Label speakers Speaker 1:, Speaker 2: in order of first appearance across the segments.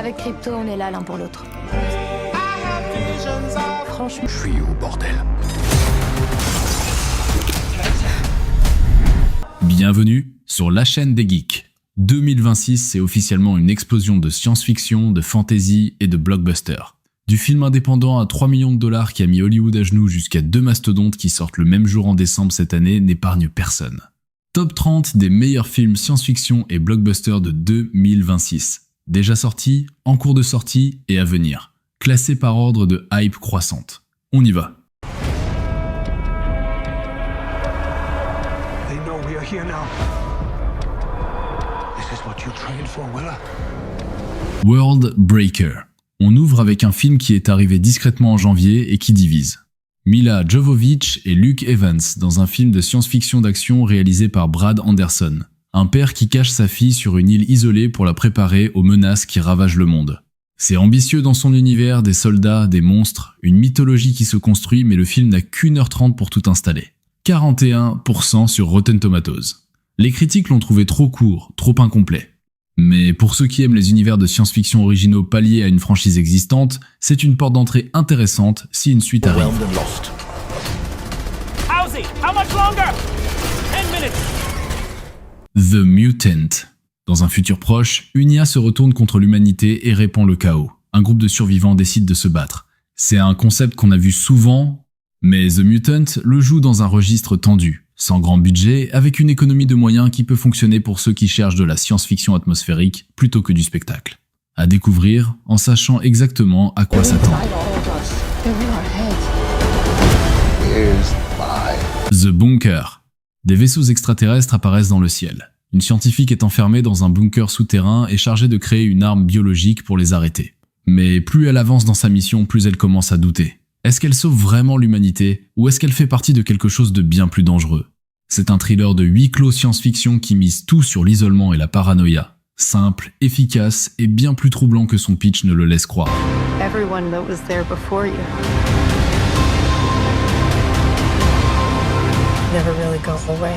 Speaker 1: Avec Crypto, on est là l'un pour l'autre. Franchement,
Speaker 2: Je suis où, bordel?
Speaker 3: Bienvenue sur la chaîne des geeks. 2026, c'est officiellement une explosion de science-fiction, de fantasy et de blockbuster. Du film indépendant à 3 millions de dollars qui a mis Hollywood à genoux jusqu'à 2 mastodontes qui sortent le même jour en décembre cette année n'épargne personne. Top 30 des meilleurs films science-fiction et blockbuster de 2026. Déjà sortis, en cours de sortie et à venir. Classés par ordre de hype croissante. On y va.
Speaker 2: They know we are here now. This is what you trained for, Willa.
Speaker 3: World Breaker. On ouvre avec un film qui est arrivé discrètement en janvier et qui divise. Mila Jovovich et Luke Evans dans un film de science-fiction d'action réalisé par Brad Anderson. Un père qui cache sa fille sur une île isolée pour la préparer aux menaces qui ravagent le monde. C'est ambitieux dans son univers, des soldats, des monstres, une mythologie qui se construit mais le film n'a qu'1h30 pour tout installer. 41% sur Rotten Tomatoes. Les critiques l'ont trouvé trop court, trop incomplet. Mais pour ceux qui aiment les univers de science-fiction originaux pas liés à une franchise existante, c'est une porte d'entrée intéressante si une suite arrive.
Speaker 2: Overwhelmed and lost.
Speaker 4: How's he? How much longer? 10 minutes.
Speaker 3: The Mutant. Dans un futur proche, une IA se retourne contre l'humanité et répand le chaos. Un groupe de survivants décide de se battre. C'est un concept qu'on a vu souvent, mais The Mutant le joue dans un registre tendu, sans grand budget, avec une économie de moyens qui peut fonctionner pour ceux qui cherchent de la science-fiction atmosphérique plutôt que du spectacle. À découvrir en sachant exactement à quoi s'attendre.
Speaker 2: Here's my...
Speaker 3: The Bunker. Des vaisseaux extraterrestres apparaissent dans le ciel. Une scientifique est enfermée dans un bunker souterrain et chargée de créer une arme biologique pour les arrêter. Mais plus elle avance dans sa mission, plus elle commence à douter. Est-ce qu'elle sauve vraiment l'humanité ou est-ce qu'elle fait partie de quelque chose de bien plus dangereux? C'est un thriller de huis clos science-fiction qui mise tout sur l'isolement et la paranoïa. Simple, efficace et bien plus troublant que son pitch ne le laisse croire.
Speaker 1: everyone that was there before you never really goes away.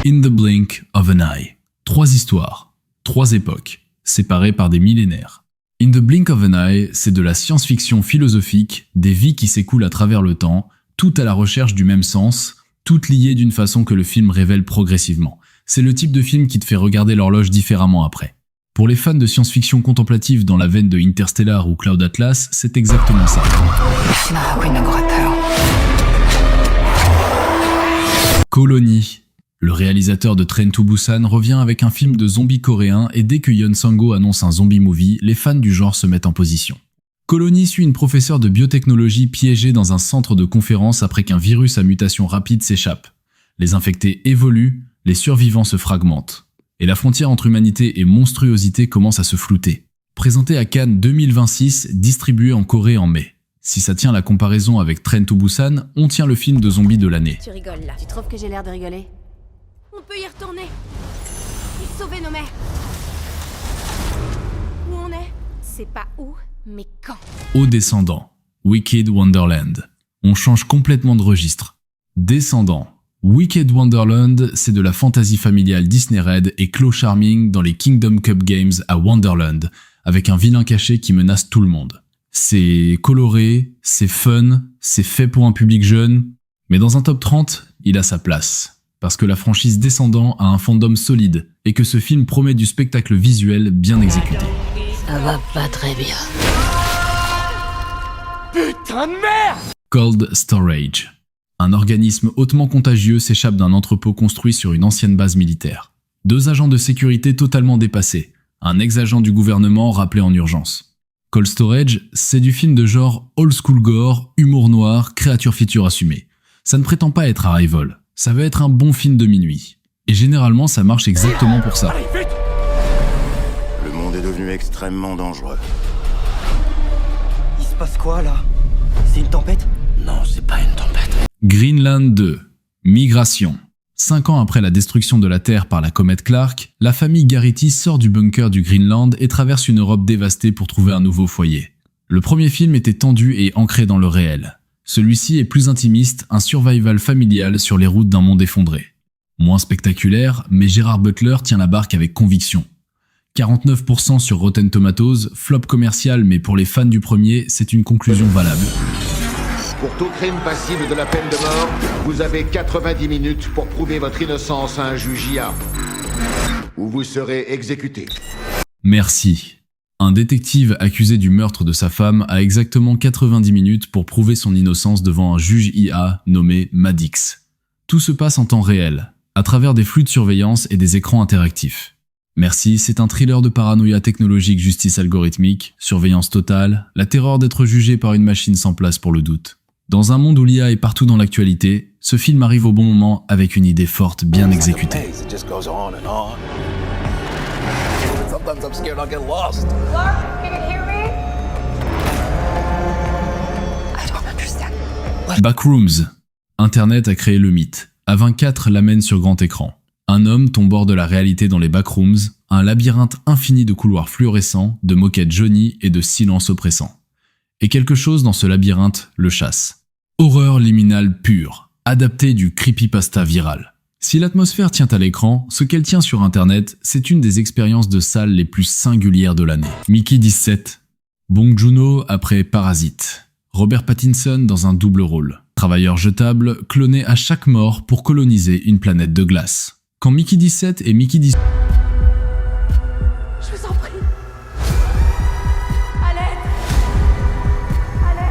Speaker 3: In the Blink of an Eye. 3 histoires, 3 époques, séparées par des millénaires. In the Blink of an Eye, c'est de la science-fiction philosophique, des vies qui s'écoulent à travers le temps, toutes à la recherche du même sens, toutes liées d'une façon que le film révèle progressivement. C'est le type de film qui te fait regarder l'horloge différemment après. Pour les fans de science-fiction contemplative dans la veine de Interstellar ou Cloud Atlas, c'est exactement ça. Colony. Le réalisateur de Train to Busan revient avec un film de zombies coréen et dès que Yeon Sang-ho annonce un zombie movie, les fans du genre se mettent en position. Colony suit une professeure de biotechnologie piégée dans un centre de conférence après qu'un virus à mutation rapide s'échappe. Les infectés évoluent, les survivants se fragmentent. Et la frontière entre humanité et monstruosité commence à se flouter. Présenté à Cannes 2026, distribué en Corée en mai. Si ça tient la comparaison avec Train to Busan, on tient le film de zombies de l'année.
Speaker 5: Tu rigoles là. Tu trouves que j'ai l'air de rigoler? On peut y retourner. Et sauver nos mères. Où on est? C'est pas où, mais quand.
Speaker 3: Au descendant, Wicked Wonderland. On change complètement de registre. Descendant. Wicked Wonderland, c'est de la fantasy familiale Disney Red et Claw Charming dans les Kingdom Cup Games à Wonderland, avec un vilain caché qui menace tout le monde. C'est coloré, c'est fun, c'est fait pour un public jeune, mais dans un top 30, il a sa place. Parce que la franchise Descendant a un fandom solide et que ce film promet du spectacle visuel bien exécuté.
Speaker 1: Ça va pas très bien.
Speaker 4: Putain de merde!
Speaker 3: Cold Storage. Un organisme hautement contagieux s'échappe d'un entrepôt construit sur une ancienne base militaire. 2 agents de sécurité totalement dépassés. Un ex-agent du gouvernement rappelé en urgence. Cold Storage, c'est du film de genre old school gore, humour noir, créature feature assumée. Ça ne prétend pas être Arrival. Ça va être un bon film de minuit. Et généralement, ça marche exactement pour ça.
Speaker 4: Allez, vite!
Speaker 6: Le monde est devenu extrêmement dangereux.
Speaker 7: Il se passe quoi là? C'est une tempête?
Speaker 2: Non, c'est pas une tempête.
Speaker 3: Greenland 2. Migration. 5 ans après la destruction de la Terre par la comète Clark, la famille Garrity sort du bunker du Greenland et traverse une Europe dévastée pour trouver un nouveau foyer. Le premier film était tendu et ancré dans le réel. Celui-ci est plus intimiste, un survival familial sur les routes d'un monde effondré. Moins spectaculaire, mais Gérard Butler tient la barque avec conviction. 49% sur Rotten Tomatoes, flop commercial mais pour les fans du premier, c'est une conclusion valable.
Speaker 8: Pour tout crime passible de la peine de mort, vous avez 90 minutes pour prouver votre innocence à un juge IA. Ou vous serez exécuté.
Speaker 3: Merci. Un détective accusé du meurtre de sa femme a exactement 90 minutes pour prouver son innocence devant un juge IA nommé Madix. Tout se passe en temps réel, à travers des flux de surveillance et des écrans interactifs. Merci, c'est un thriller de paranoïa technologique, justice algorithmique, surveillance totale, la terreur d'être jugé par une machine sans place pour le doute. Dans un monde où l'IA est partout dans l'actualité, ce film arrive au bon moment avec une idée forte bien exécutée. Backrooms. Internet a créé le mythe. A24 l'amène sur grand écran. Un homme tombe hors de la réalité dans les backrooms, un labyrinthe infini de couloirs fluorescents, de moquettes jaunies et de silence oppressant. Et quelque chose dans ce labyrinthe le chasse. Horreur liminale pure, adaptée du creepypasta viral. Si l'atmosphère tient à l'écran, ce qu'elle tient sur Internet, c'est une des expériences de salle les plus singulières de l'année. Mickey 17, Bong Joon-ho après Parasite, Robert Pattinson dans un double rôle, travailleur jetable cloné à chaque mort pour coloniser une planète de glace. Quand Mickey 17 et Mickey 18...
Speaker 5: Je vous en prie. À l'aide. À l'aide.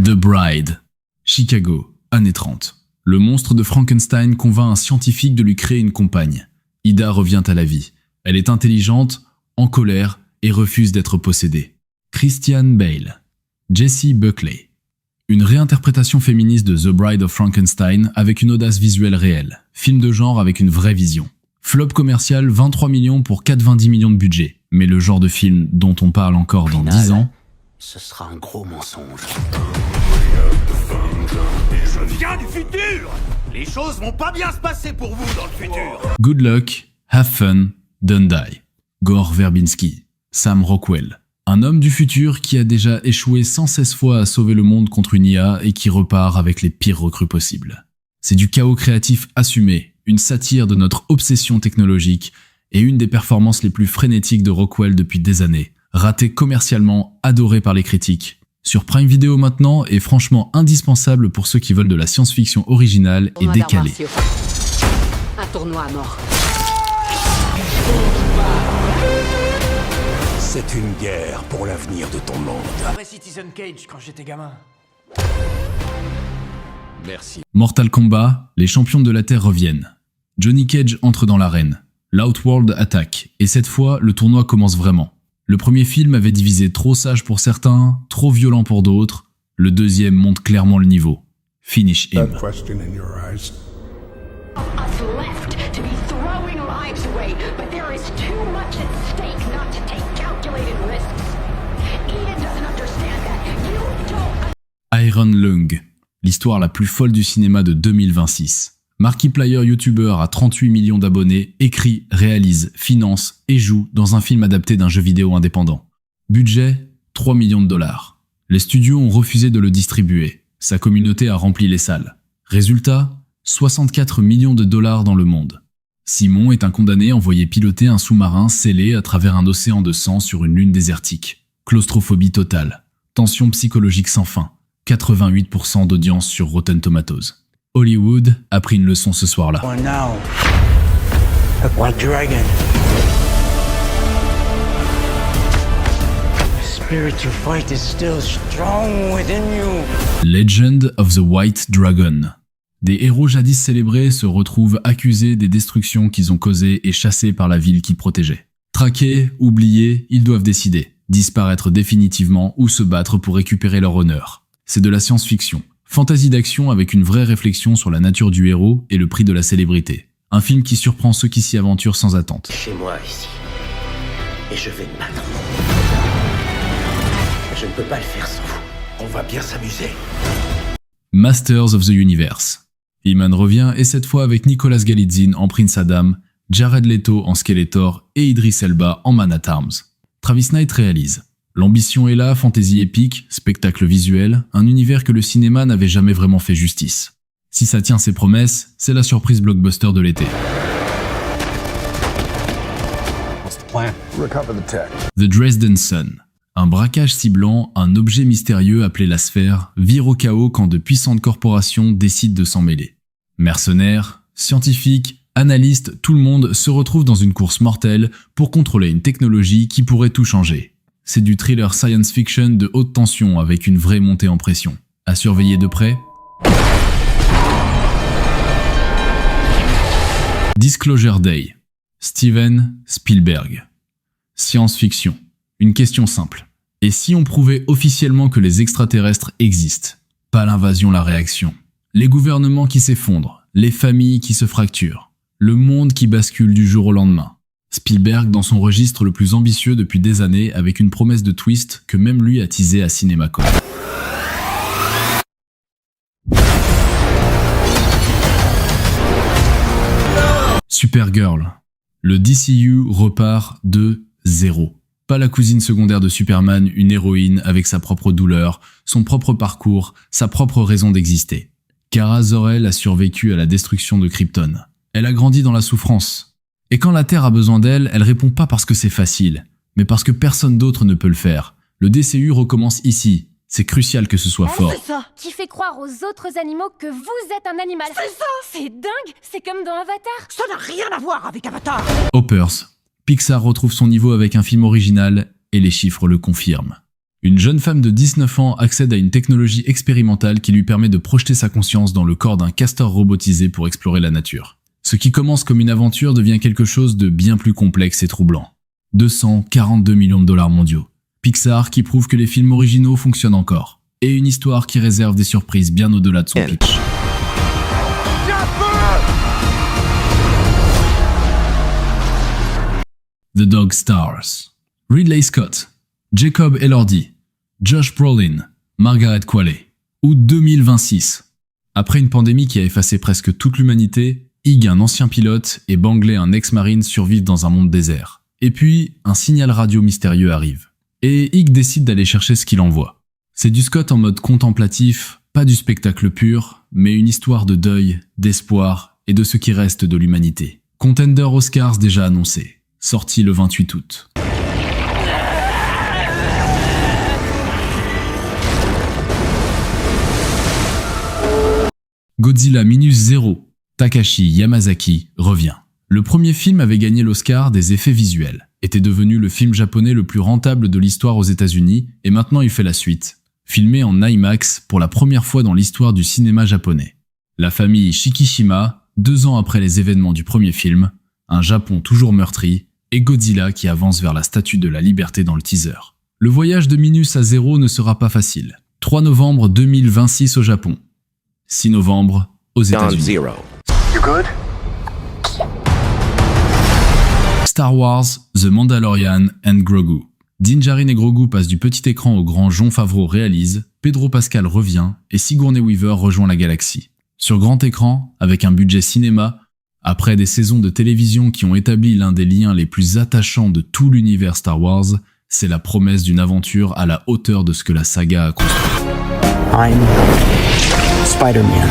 Speaker 3: The Bride. Chicago, années 30. Le monstre de Frankenstein convainc un scientifique de lui créer une compagne. Ida revient à la vie. Elle est intelligente, en colère et refuse d'être possédée. Christian Bale. Jessie Buckley. Une réinterprétation féministe de The Bride of Frankenstein avec une audace visuelle réelle. Film de genre avec une vraie vision. Flop commercial 23 millions pour 90 millions de budget. Mais le genre de film dont on parle encore dans 10 ans...
Speaker 2: Ce sera un gros mensonge.
Speaker 6: Je viens du futur! Les choses vont pas bien se passer pour vous dans le futur!
Speaker 3: Good luck, have fun, don't die. Gore Verbinski. Sam Rockwell. Un homme du futur qui a déjà échoué 116 fois à sauver le monde contre une IA et qui repart avec les pires recrues possibles. C'est du chaos créatif assumé, une satire de notre obsession technologique et une des performances les plus frénétiques de Rockwell depuis des années. Raté commercialement, adoré par les critiques. Sur Prime Video maintenant et franchement indispensable pour ceux qui veulent de la science-fiction originale et décalée.
Speaker 1: Un tournoi à mort.
Speaker 2: C'est une guerre pour l'avenir de ton monde.
Speaker 7: Après Citizen Cage quand j'étais gamin.
Speaker 2: Merci.
Speaker 3: Mortal Kombat, les champions de la Terre reviennent. Johnny Cage entre dans l'arène. L'Outworld attaque, et cette fois, le tournoi commence vraiment. Le premier film avait divisé trop sage pour certains, trop violent pour d'autres. Le deuxième monte clairement le niveau. Finish him. Iron Lung, l'histoire la plus folle du cinéma de 2026. Markiplier YouTuber à 38 millions d'abonnés, écrit, réalise, finance et joue dans un film adapté d'un jeu vidéo indépendant. Budget, 3 millions de dollars. Les studios ont refusé de le distribuer. Sa communauté a rempli les salles. Résultat, 64 millions de dollars dans le monde. Simon est un condamné envoyé piloter un sous-marin scellé à travers un océan de sang sur une lune désertique. Claustrophobie totale. Tension psychologique sans fin. 88% d'audience sur Rotten Tomatoes. Hollywood a pris une leçon ce soir-là.
Speaker 7: Oh now. A white dragon. The spirit you fight is still strong within you.
Speaker 3: Legend of the White Dragon. Des héros jadis célébrés se retrouvent accusés des destructions qu'ils ont causées et chassés par la ville qu'ils protégeaient. Traqués, oubliés, ils doivent décider. Disparaître définitivement ou se battre pour récupérer leur honneur. C'est de la science-fiction. Fantasy d'action avec une vraie réflexion sur la nature du héros et le prix de la célébrité. Un film qui surprend ceux qui s'y aventurent sans attente.
Speaker 2: Chez moi ici. Et je vais me battre. Je ne peux pas le faire sans vous. On va bien s'amuser.
Speaker 3: Masters of the Universe. He-Man revient et cette fois avec Nicolas Galitzine en Prince Adam, Jared Leto en Skeletor et Idris Elba en Man at Arms. Travis Knight réalise. L'ambition est là, fantaisie épique, spectacle visuel, un univers que le cinéma n'avait jamais vraiment fait justice. Si ça tient ses promesses, c'est la surprise blockbuster de l'été. The Dresden Sun. Un braquage ciblant un objet mystérieux appelé la sphère vire au chaos quand de puissantes corporations décident de s'en mêler. Mercenaires, scientifiques, analystes, tout le monde se retrouve dans une course mortelle pour contrôler une technologie qui pourrait tout changer. C'est du thriller science-fiction de haute tension avec une vraie montée en pression. À surveiller de près. Disclosure Day. Steven Spielberg. Science-fiction. Une question simple. Et si on prouvait officiellement que les extraterrestres existent? Pas l'invasion, la réaction. Les gouvernements qui s'effondrent, les familles qui se fracturent, le monde qui bascule du jour au lendemain. Spielberg dans son registre le plus ambitieux depuis des années avec une promesse de twist que même lui a teasé à CinemaCon. Supergirl. Le DCU repart de zéro. Pas la cousine secondaire de Superman, une héroïne avec sa propre douleur, son propre parcours, sa propre raison d'exister. Kara Zor-El a survécu à la destruction de Krypton. Elle a grandi dans la souffrance. Et quand la Terre a besoin d'elle, elle répond pas parce que c'est facile, mais parce que personne d'autre ne peut le faire. Le DCU recommence ici. C'est crucial que ce soit fort.
Speaker 5: C'est ça qui fait croire aux autres animaux que vous êtes un animal. C'est ça. C'est dingue. C'est comme dans Avatar.
Speaker 4: Ça n'a rien à voir avec Avatar.
Speaker 3: Hoppers. Pixar retrouve son niveau avec un film original et les chiffres le confirment. Une jeune femme de 19 ans accède à une technologie expérimentale qui lui permet de projeter sa conscience dans le corps d'un castor robotisé pour explorer la nature. Ce qui commence comme une aventure devient quelque chose de bien plus complexe et troublant. 242 millions de dollars mondiaux. Pixar qui prouve que les films originaux fonctionnent encore. Et une histoire qui réserve des surprises bien au-delà de son pitch. The Dog Stars. Ridley Scott, Jacob Elordi, Josh Brolin, Margaret Qualley. Août 2026. Après une pandémie qui a effacé presque toute l'humanité, Higg, un ancien pilote, et Bangley, un ex-marine, survivent dans un monde désert. Et puis, un signal radio mystérieux arrive. Et Higg décide d'aller chercher ce qu'il envoie. C'est du Scott en mode contemplatif, pas du spectacle pur, mais une histoire de deuil, d'espoir et de ce qui reste de l'humanité. Contender Oscars déjà annoncé. Sorti le 28 août. Godzilla Minus Zero, Takashi Yamazaki revient. Le premier film avait gagné l'Oscar des effets visuels, était devenu le film japonais le plus rentable de l'histoire aux États-Unis et maintenant il fait la suite. Filmé en IMAX pour la première fois dans l'histoire du cinéma japonais. La famille Shikishima, 2 ans après les événements du premier film, un Japon toujours meurtri, et Godzilla qui avance vers la Statue de la Liberté dans le teaser. Le voyage de Minus à Zéro ne sera pas facile. 3 novembre 2026 au Japon. 6 novembre aux États-Unis. Star Wars, The Mandalorian and Grogu. Din Djarin et Grogu passent du petit écran au grand. Jon Favreau réalise, Pedro Pascal revient et Sigourney Weaver rejoint la galaxie. Sur grand écran, avec un budget cinéma, après des saisons de télévision qui ont établi l'un des liens les plus attachants de tout l'univers Star Wars, c'est la promesse d'une aventure à la hauteur de ce que la saga a construit.
Speaker 7: I'm Spider-Man.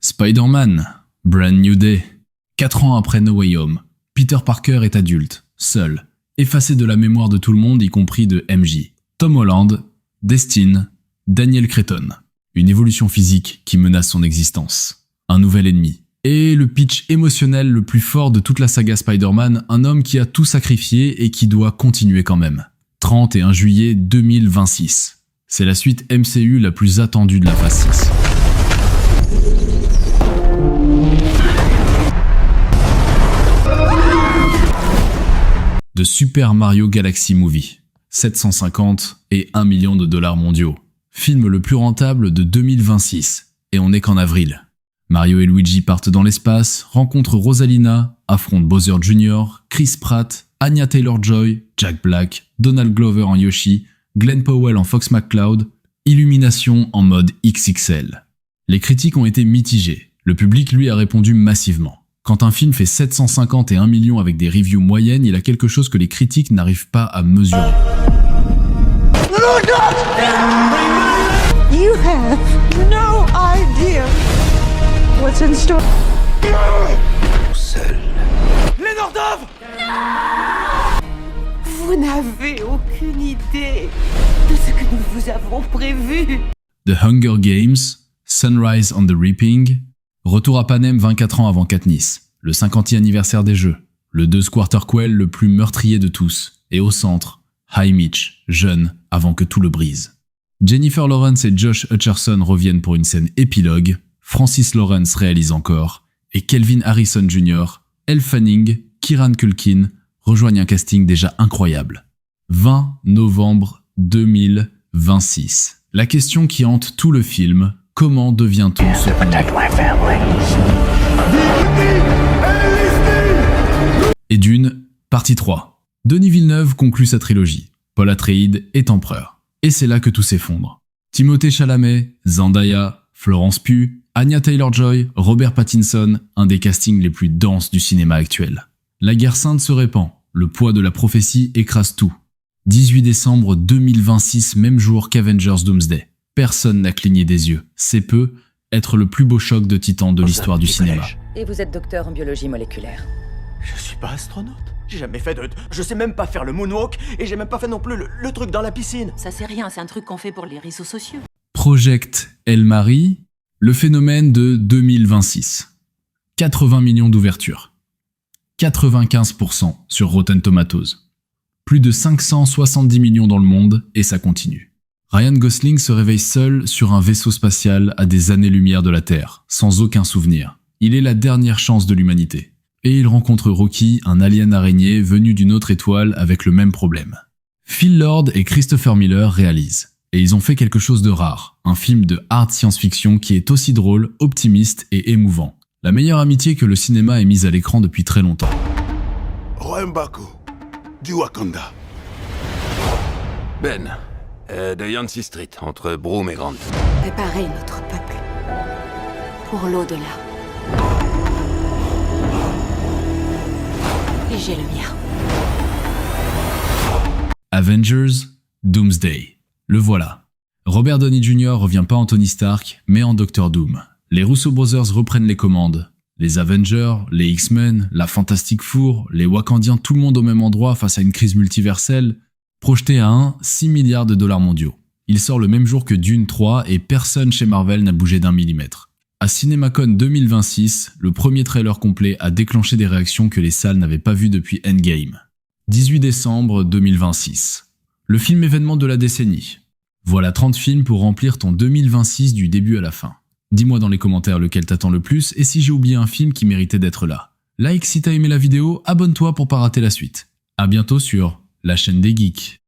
Speaker 3: Spider-Man, Brand New Day. 4 ans après No Way Home, Peter Parker est adulte, seul, effacé de la mémoire de tout le monde, y compris de MJ. Tom Holland, Destine, Daniel Cretton. Une évolution physique qui menace son existence. Un nouvel ennemi. Et le pitch émotionnel le plus fort de toute la saga Spider-Man, un homme qui a tout sacrifié et qui doit continuer quand même. 31 juillet 2026. C'est la suite MCU la plus attendue de la phase 6. De Super Mario Galaxy Movie. 750 et 1 million de dollars mondiaux. Film le plus rentable de 2026, et on n'est qu'en avril. Mario et Luigi partent dans l'espace, rencontrent Rosalina, affrontent Bowser Jr., Chris Pratt, Anya Taylor-Joy, Jack Black, Donald Glover en Yoshi, Glenn Powell en Fox McCloud, Illumination en mode XXL. Les critiques ont été mitigées, le public lui a répondu massivement. Quand un film fait 750 et 1 million avec des reviews moyennes, il a quelque chose que les critiques n'arrivent pas à mesurer.
Speaker 9: You have no idea what's in store.
Speaker 2: Seul.
Speaker 4: Les Nordov!
Speaker 9: Vous n'avez aucune idée de ce que nous vous avons prévu.
Speaker 3: The Hunger Games, Sunrise on the Reaping, Retour à Panem 24 ans avant Katniss, le 50e anniversaire des Jeux, le Deux-Quarter Quell le plus meurtrier de tous, et au centre, High Mitch, jeune, avant que tout le brise. Jennifer Lawrence et Josh Hutcherson reviennent pour une scène épilogue, Francis Lawrence réalise encore, et Kelvin Harrison Jr., Elle Fanning, Kieran Culkin rejoignent un casting déjà incroyable. 20 novembre 2026. La question qui hante tout le film, comment devient-on ce Et Dune, partie 3. Denis Villeneuve conclut sa trilogie. Paul Atreides est empereur. Et c'est là que tout s'effondre. Timothée Chalamet, Zendaya, Florence Pugh, Anya Taylor-Joy, Robert Pattinson, un des castings les plus denses du cinéma actuel. La guerre sainte se répand, le poids de la prophétie écrase tout. 18 décembre 2026, même jour qu'Avengers Doomsday. Personne n'a cligné des yeux. C'est peu, être le plus beau choc de titans de l'histoire du cinéma.
Speaker 10: Et vous êtes docteur en biologie moléculaire.
Speaker 11: Je suis pas astronaute. J'ai jamais fait de... Je sais même pas faire le moonwalk et j'ai même pas fait non plus le truc dans la piscine.
Speaker 10: Ça c'est rien, c'est un truc qu'on fait pour les réseaux sociaux.
Speaker 3: Project El Mari, le phénomène de 2026. 80 millions d'ouvertures. 95% sur Rotten Tomatoes. Plus de 570 millions dans le monde et ça continue. Ryan Gosling se réveille seul sur un vaisseau spatial à des années-lumière de la Terre, sans aucun souvenir. Il est la dernière chance de l'humanité. Et il rencontre Rocky, un alien araignée venu d'une autre étoile avec le même problème. Phil Lord et Christopher Miller réalisent. Et ils ont fait quelque chose de rare, un film de hard science-fiction qui est aussi drôle, optimiste et émouvant. La meilleure amitié que le cinéma ait mise à l'écran depuis très longtemps.
Speaker 6: M'Baku, du Wakanda.
Speaker 2: Ben, de Yancey Street, entre Broome et Grant.
Speaker 5: Préparez notre peuple pour l'au-delà. Et j'ai le mien.
Speaker 3: Avengers Doomsday. Le voilà. Robert Downey Jr. revient pas en Tony Stark, mais en Doctor Doom. Les Russo Brothers reprennent les commandes. Les Avengers, les X-Men, la Fantastic Four, les Wakandiens, tout le monde au même endroit face à une crise multiverselle, projeté à 6 milliards de dollars mondiaux. Il sort le même jour que Dune 3 et personne chez Marvel n'a bougé d'un millimètre. À CinemaCon 2026, le premier trailer complet a déclenché des réactions que les salles n'avaient pas vues depuis Endgame. 18 décembre 2026. Le film événement de la décennie. Voilà 30 films pour remplir ton 2026 du début à la fin. Dis-moi dans les commentaires lequel t'attend le plus et si j'ai oublié un film qui méritait d'être là. Like si t'as aimé la vidéo, abonne-toi pour pas rater la suite. À bientôt sur la chaîne des geeks.